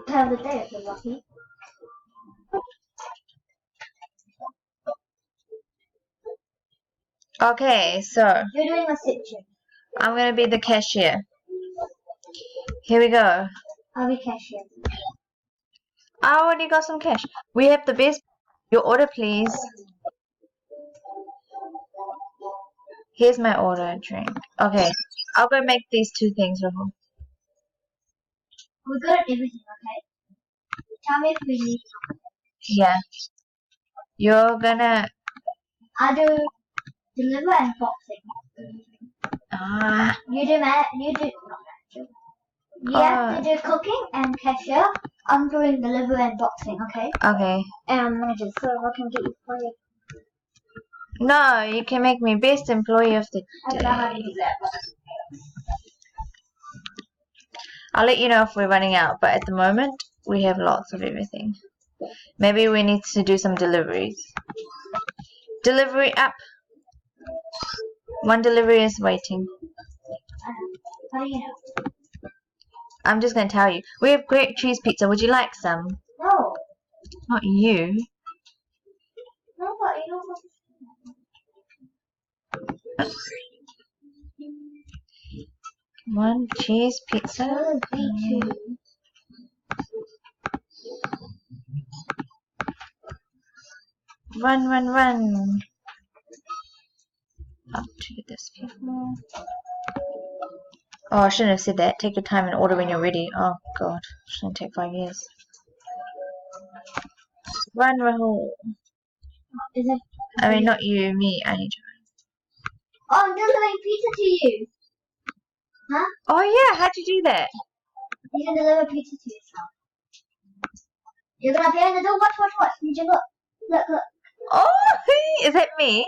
Have the day if you're lucky. Okay, so You're doing a sit check. I'm gonna be the cashier. Here we go. I'll be cashier. I already got some cash. We have the best. Your order, please. Here's my order, drink. Okay, I'll go make these 2 things, Rahul. We're good at everything, okay? Tell me if we need something. Yeah. You're gonna. I do deliver and boxing. You do not manager. You have to do cooking and cashier. I'm doing deliver and boxing, okay? Okay. And I'm manager, so I can get you fired. No, you can make me best employee of the I don't know how to day. do that. I'll let you know if we're running out, but at the moment, we have lots of everything. Maybe we need to do some deliveries. Delivery app. 1 delivery is waiting. How do you know? I'm just gonna tell you. We have great cheese pizza. Would you like some? No. Not you. No, but you don't. 1 cheese pizza. Run, run, run. Up to this people. Oh, I shouldn't have said that. Take your time and order when you're ready. Oh, God. It's gonna take 5 years. Run, Rahul. Is it? I mean, not you, me. I need you. Oh, I'm delivering pizza to you. Huh? Oh, yeah. How'd you do that? You can deliver pizza to yourself. You're gonna appear in the door. Watch. You look. Look. Oh, is that me?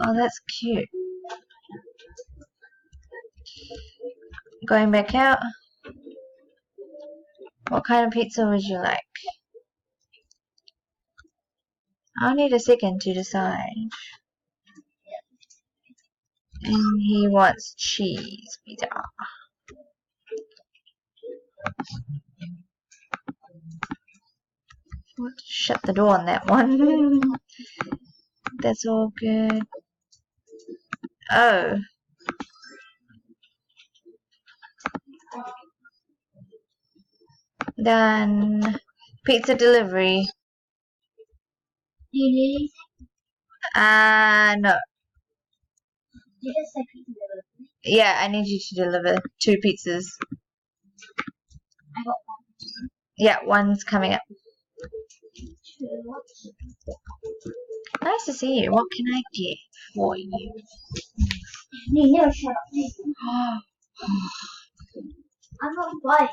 Oh, that's cute. Going back out. What kind of pizza would you like? I'll need a second to decide. And he wants cheese pizza. Shut the door on that one. That's all good. Oh. Done. Pizza delivery. Do you need anything? No. You just said pizza delivery. Yeah, I need you to deliver 2 pizzas. I got 1. Yeah, 1's coming up. 2. Nice to see you. What can I get for you? You never shut up. I'm not buying.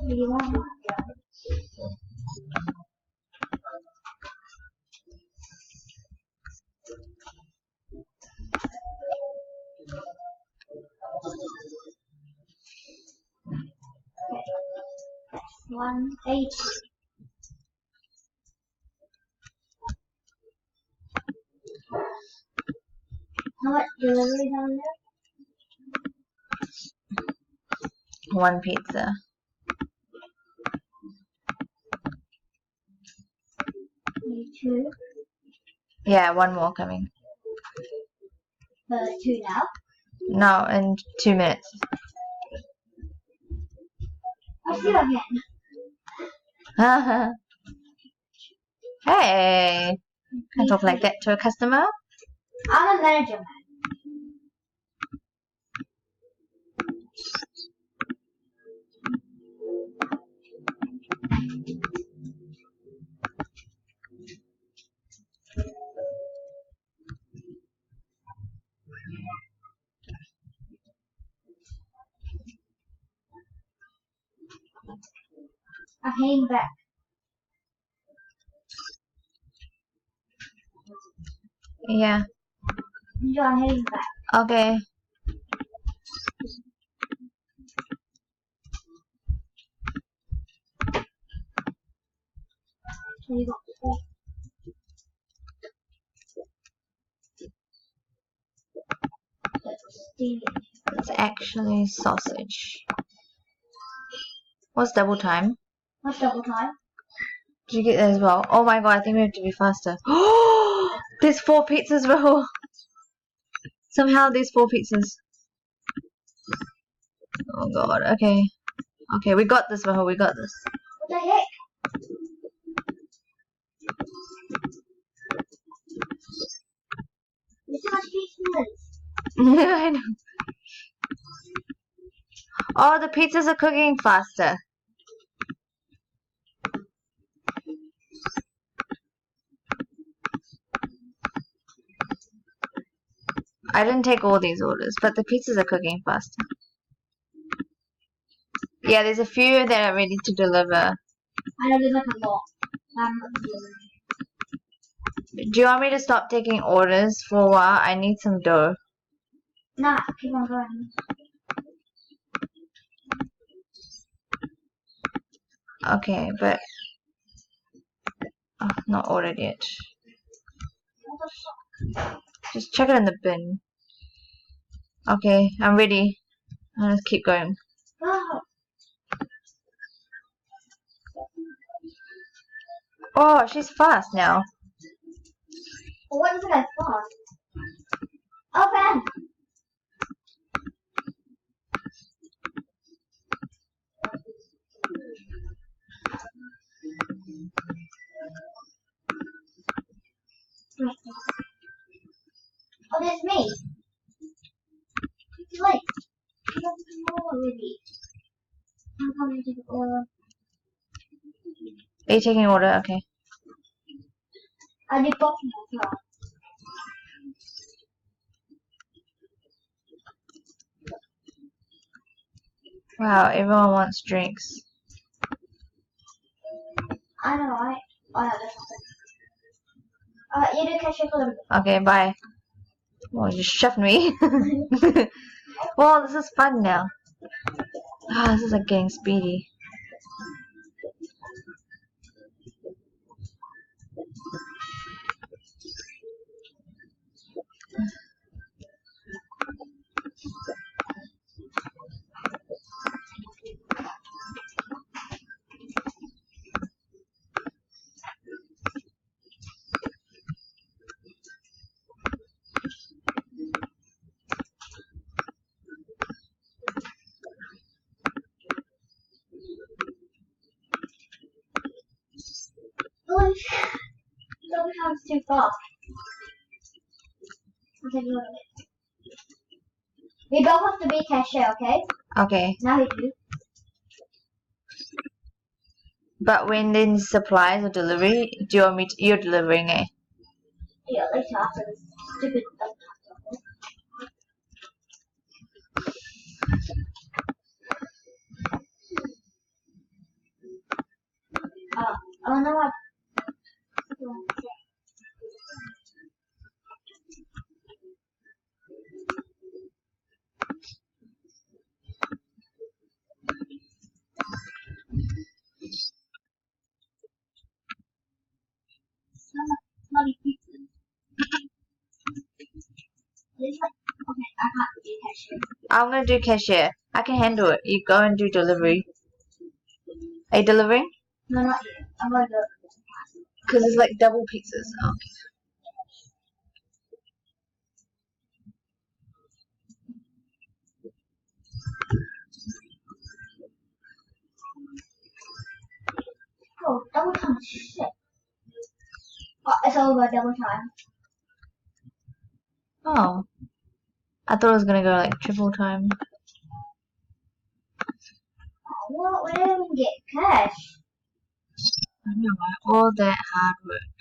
You want one? $1.80. How much delivery down there? 1 pizza. Need 2. Yeah, 1 more coming. 2 now. No, in 2 minutes. I'll see you again. Hey! Can't talk like that to a customer. I'm a manager, man. I'm heading back. Yeah. Enjoy, I'm heading back. Okay. So you got 4. It's actually sausage. What's double time? What's double time? Did you get that as well? Oh my god, I think we have to be faster. Oh, there's 4 pizzas, bro. Somehow there's 4 pizzas. Oh god, okay. Okay, we got this, Rahul, we got this. What the heck? There's so much pizzas. I know. Oh, the pizzas are cooking faster. I didn't take all these orders, but the pizzas are cooking faster. Yeah, there's a few that are ready to deliver. I know there's like a lot. I'm not delivering. Do you want me to stop taking orders for a while? I need some dough. Nah, keep on going. Okay, but... Oh, not ordered yet. What the fuck? Just check it in the bin. Okay, I'm ready. I'll just keep going. Oh, Oh, she's fast now. well, what is it I thought? Open! Oh, there's me. It's late. I got some more already. I'm coming to the order. Are you taking order? Okay. I did coffee as well. Wow, everyone wants drinks. I know, right? Oh, no, there's nothing. You do cashier for them. Okay, bye. Well, you just shoved me. Well, this is fun now. Ah, this is like getting speedy. Don't have too far. I'll take a look at it. We both have to be cashier, okay? Okay. Now we do. But when in supplies or delivery, do you want me to, you're delivering, eh? Yeah, later after this stupid stuff. Oh no, I. Bloody pizza. It's like, okay, I can't be cashier. I'm gonna do cashier. I can handle it. You go and do delivery. Are you delivering? No, not yet. I'm gonna do it. Because it's like double pizzas. Oh, okay. Oh, double time. Shit. Oh, it's over. Double time. Oh. I thought it was gonna go like triple time. Oh, what? We didn't even get cash. I know, right? All that hard work.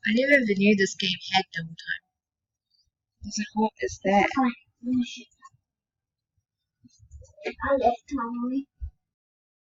I never even knew this game had double time. I was like, what is that? Oh, shit. I left time only.